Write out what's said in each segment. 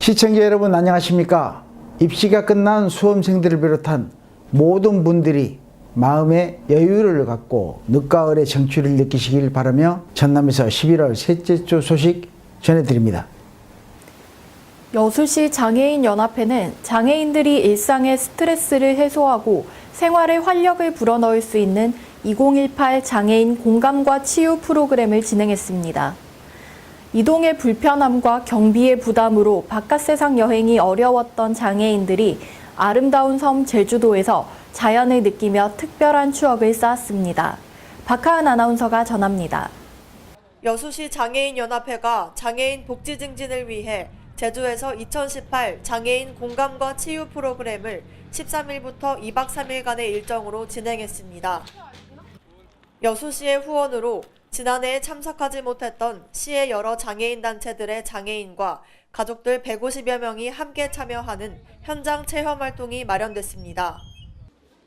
시청자 여러분 안녕하십니까? 입시가 끝난 수험생들을 비롯한 모든 분들이 마음의 여유를 갖고 늦가을의 정취를 느끼시길 바라며 전남에서 11월 셋째 주 소식 전해드립니다. 여수시 장애인연합회는 장애인들이 일상의 스트레스를 해소하고 생활에 활력을 불어넣을 수 있는 2018 장애인 공감과 치유 프로그램을 진행했습니다. 이동의 불편함과 경비의 부담으로 바깥 세상 여행이 어려웠던 장애인들이 아름다운 섬 제주도에서 자연을 느끼며 특별한 추억을 쌓았습니다. 박하은 아나운서가 전합니다. 여수시 장애인연합회가 장애인 복지 증진을 위해 제주에서 2018 장애인 공감과 치유 프로그램을 13일부터 2박 3일간의 일정으로 진행했습니다. 여수시의 후원으로 지난해에 참석하지 못했던 시의 여러 장애인 단체들의 장애인과 가족들 150여 명이 함께 참여하는 현장 체험 활동이 마련됐습니다.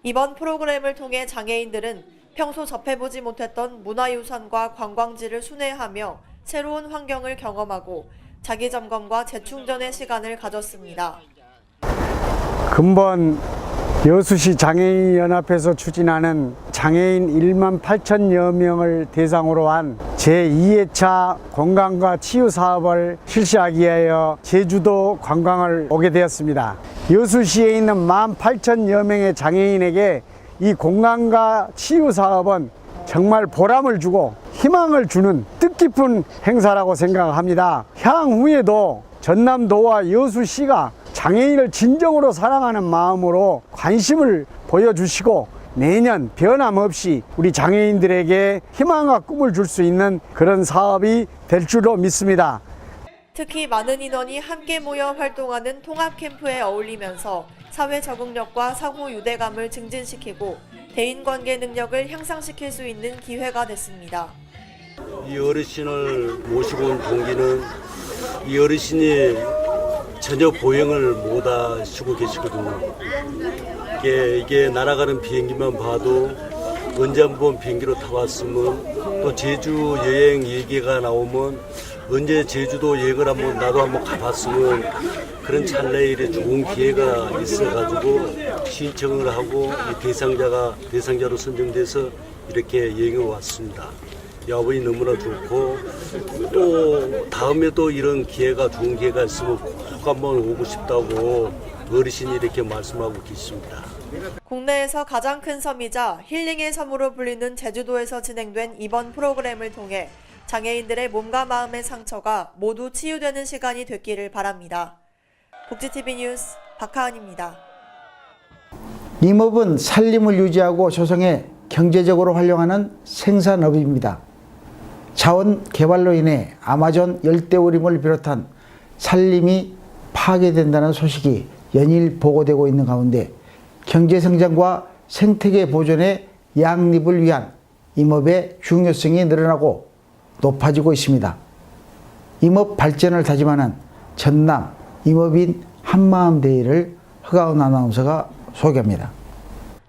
이번 프로그램을 통해 장애인들은 평소 접해보지 못했던 문화유산과 관광지를 순회하며 새로운 환경을 경험하고 자기 점검과 재충전의 시간을 가졌습니다. 근본 여수시 장애인연합회에서 추진하는 장애인 1만 8천여 명을 대상으로 한 제2회차 건강과 치유 사업을 실시하기 위하여 제주도 관광을 오게 되었습니다. 여수시에 있는 1만 8천여 명의 장애인에게 이 건강과 치유 사업은 정말 보람을 주고 희망을 주는 뜻깊은 행사라고 생각합니다. 향후에도 전남도와 여수시가 장애인을 진정으로 사랑하는 마음으로 관심을 보여주시고 매년 변함없이 우리 장애인들에게 희망과 꿈을 줄 수 있는 그런 사업이 될 줄로 믿습니다. 특히 많은 인원이 함께 모여 활동하는 통합 캠프에 어울리면서 사회 적응력과 상호 유대감을 증진시키고 대인관계 능력을 향상시킬 수 있는 기회가 됐습니다. 이 어르신을 모시고 온 동기는 이 어르신이 전혀 보행을 못 하시고 계시거든요. 이게 날아가는 비행기만 봐도 언제 한번 비행기로 타봤으면 또 제주 여행 얘기가 나오면 언제 제주도 여행을 나도 한번 가봤으면 그런 찰나에 이래 좋은 기회가 있어가지고 신청을 하고 대상자로 선정돼서 이렇게 여행을 왔습니다. 아버지 너무나 좋고 또 다음에도 이런 좋은 기회가 있으면 꼭 한번 오고 싶다고 어르신이 이렇게 말씀하고 계십니다. 국내에서 가장 큰 섬이자 힐링의 섬으로 불리는 제주도에서 진행된 이번 프로그램을 통해 장애인들의 몸과 마음의 상처가 모두 치유되는 시간이 됐기를 바랍니다. 복지TV 뉴스 박하은입니다. 임업은 살림을 유지하고 조성해 경제적으로 활용하는 생산업입니다. 자원 개발로 인해 아마존 열대우림을 비롯한 산림이 파괴된다는 소식이 연일 보고되고 있는 가운데 경제성장과 생태계 보존의 양립을 위한 임업의 중요성이 늘어나고 높아지고 있습니다. 임업 발전을 다짐하는 전남 임업인 한마음 대회를 허가은 아나운서가 소개합니다.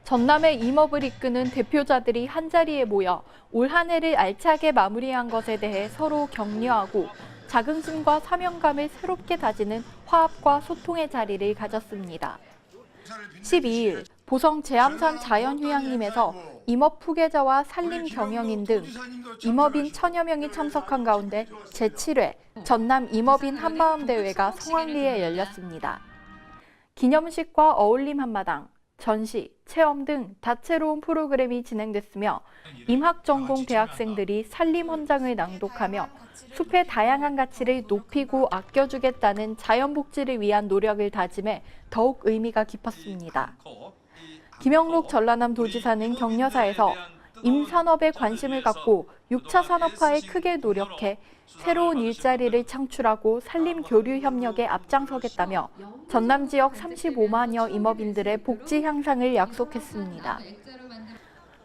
전남의 임업을 이끄는 대표자들이 한자리에 모여 올 한 해를 알차게 마무리한 것에 대해 서로 격려하고 자긍심과 사명감을 새롭게 다지는 화합과 소통의 자리를 가졌습니다. 12일 보성 제암산 자연휴양림에서 임업 후계자와 산림 경영인 등 임업인 1000여 명이 참석한 가운데 제7회 전남 임업인 한마음 대회가 성황리에 열렸습니다. 기념식과 어울림 한마당, 전시, 체험 등 다채로운 프로그램이 진행됐으며 임학전공 대학생들이 산림 헌장을 낭독하며 숲의 다양한 가치를 높이고 아껴주겠다는 자연복지를 위한 노력을 다짐해 더욱 의미가 깊었습니다. 김영록 전라남 도지사는 격려사에서 임산업에 관심을 갖고 6차 산업화에 크게 노력해 새로운 일자리를 창출하고 산림 교류 협력에 앞장서겠다며 전남 지역 35만여 임업인들의 복지 향상을 약속했습니다.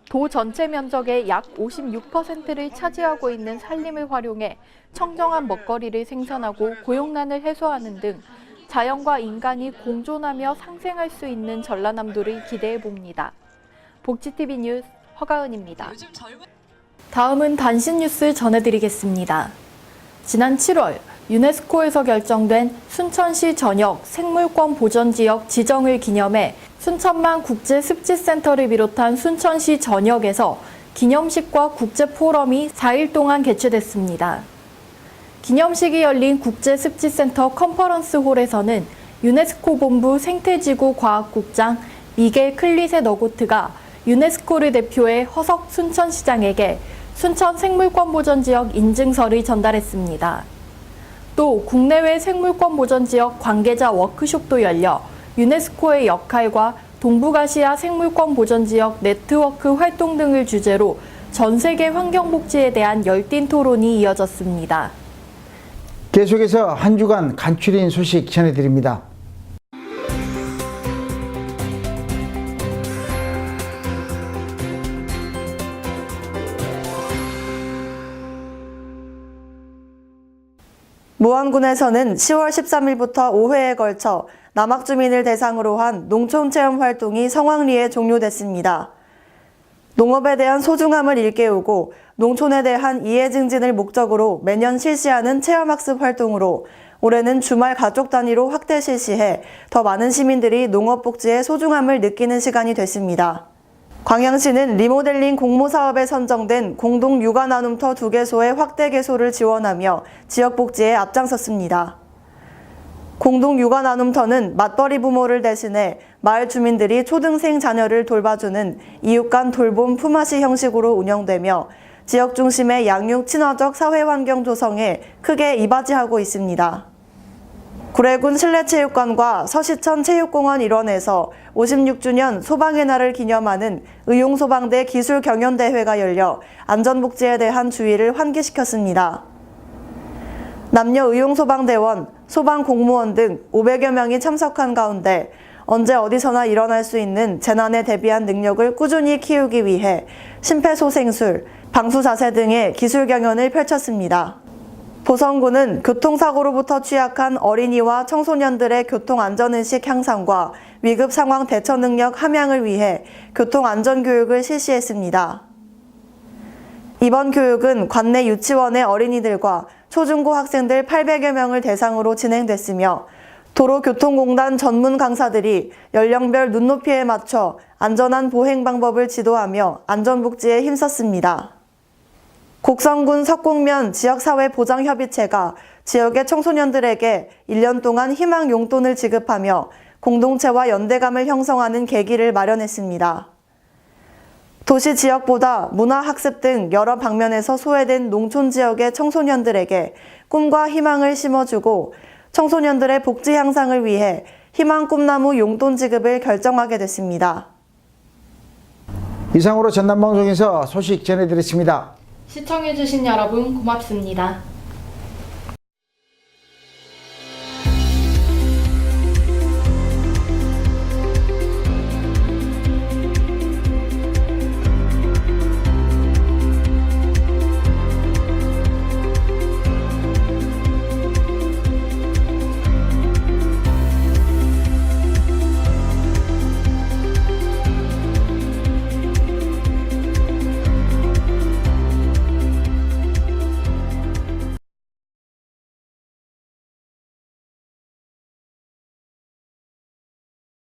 도 전체 면적의 약 56%를 차지하고 있는 산림을 활용해 청정한 먹거리를 생산하고 고용난을 해소하는 등 자연과 인간이 공존하며 상생할 수 있는 전라남도를 기대해 봅니다. 복지TV 뉴스 허가은입니다. 다음은 단신 뉴스 전해드리겠습니다. 지난 7월 유네스코에서 결정된 순천시 전역 생물권 보전지역 지정을 기념해 순천만 국제습지센터를 비롯한 순천시 전역에서 기념식과 국제포럼이 4일 동안 개최됐습니다. 기념식이 열린 국제습지센터 컨퍼런스홀에서는 유네스코 본부 생태지구 과학국장 미겔 클리세 너고트가 유네스코를 대표해 허석 순천시장에게 순천 생물권 보전지역 인증서를 전달했습니다. 또 국내외 생물권 보전지역 관계자 워크숍도 열려 유네스코의 역할과 동북아시아 생물권 보전지역 네트워크 활동 등을 주제로 전 세계 환경복지에 대한 열띤 토론이 이어졌습니다. 계속해서 한 주간 간추린 소식 전해드립니다. 무안군에서는 10월 13일부터 5회에 걸쳐 남학 주민을 대상으로 한 농촌 체험 활동이 성황리에 종료됐습니다. 농업에 대한 소중함을 일깨우고 농촌에 대한 이해 증진을 목적으로 매년 실시하는 체험학습 활동으로 올해는 주말 가족 단위로 확대 실시해 더 많은 시민들이 농업 복지의 소중함을 느끼는 시간이 됐습니다. 광양시는 리모델링 공모 사업에 선정된 공동 육아 나눔터 2개소의 확대 개소를 지원하며 지역 복지에 앞장섰습니다. 공동 육아 나눔터는 맞벌이 부모를 대신해 마을 주민들이 초등생 자녀를 돌봐주는 이웃 간 돌봄 품앗이 형식으로 운영되며 지역 중심의 양육 친화적 사회 환경 조성에 크게 이바지하고 있습니다. 구례군 실내체육관과 서시천 체육공원 일원에서 56주년 소방의 날을 기념하는 의용소방대 기술경연대회가 열려 안전복지에 대한 주의를 환기시켰습니다. 남녀 의용소방대원, 소방공무원 등 500여 명이 참석한 가운데 언제 어디서나 일어날 수 있는 재난에 대비한 능력을 꾸준히 키우기 위해 심폐소생술, 방수자세 등의 기술경연을 펼쳤습니다. 보성군은 교통사고로부터 취약한 어린이와 청소년들의 교통안전의식 향상과 위급상황 대처 능력 함양을 위해 교통안전교육을 실시했습니다. 이번 교육은 관내 유치원의 어린이들과 초중고 학생들 800여 명을 대상으로 진행됐으며 도로교통공단 전문 강사들이 연령별 눈높이에 맞춰 안전한 보행 방법을 지도하며 안전복지에 힘썼습니다. 곡성군 석곡면 지역사회보장협의체가 지역의 청소년들에게 1년 동안 희망 용돈을 지급하며 공동체와 연대감을 형성하는 계기를 마련했습니다. 도시 지역보다 문화학습 등 여러 방면에서 소외된 농촌 지역의 청소년들에게 꿈과 희망을 심어주고 청소년들의 복지 향상을 위해 희망 꿈나무 용돈 지급을 결정하게 됐습니다. 이상으로 전남방송에서 소식 전해드렸습니다. 시청해주신 여러분 고맙습니다.